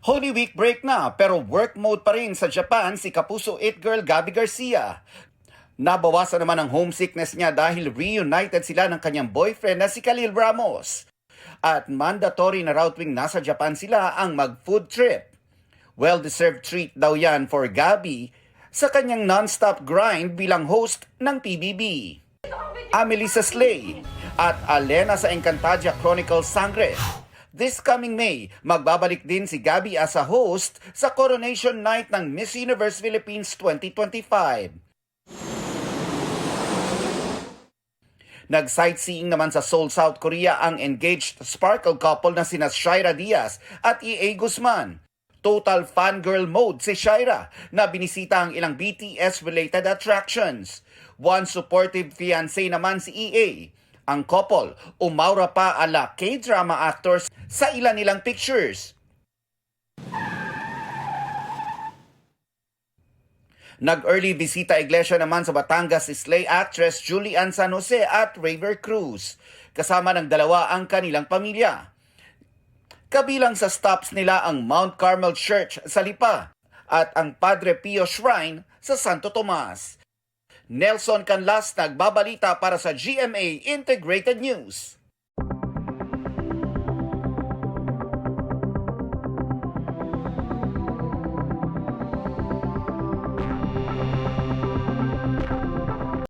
Holy Week break na pero work mode pa rin sa Japan si Kapuso It Girl Gabby Garcia. Nabawasan naman ang homesickness niya dahil reunited sila ng kanyang boyfriend na si Khalil Ramos. At mandatory na raw tuwing nasa Japan sila ang mag-food trip. Well-deserved treat daw yan for Gabby sa kanyang non-stop grind bilang host ng PBB. Amelissa Slay at Alena sa Encantadia Chronicles Sangre. This coming May, magbabalik din si Gabby as a host sa Coronation Night ng Miss Universe Philippines 2025. Nag-sightseeing naman sa Seoul, South Korea ang engaged sparkle couple na sina Shaira Diaz at E.A. Guzman. Total fangirl mode si Shaira na binisita ang ilang BTS-related attractions. One supportive fiancé naman si E.A. Ang couple, umaura pa ala K-drama actors sa ilan nilang pictures. Nag-early bisita iglesia naman sa Batangas si Slay actress Julian San Jose at Raver Cruz. Kasama ng dalawa ang kanilang pamilya. Kabilang sa stops nila ang Mount Carmel Church sa Lipa at ang Padre Pio Shrine sa Santo Tomas. Nelson Canlas nagbabalita para sa GMA Integrated News.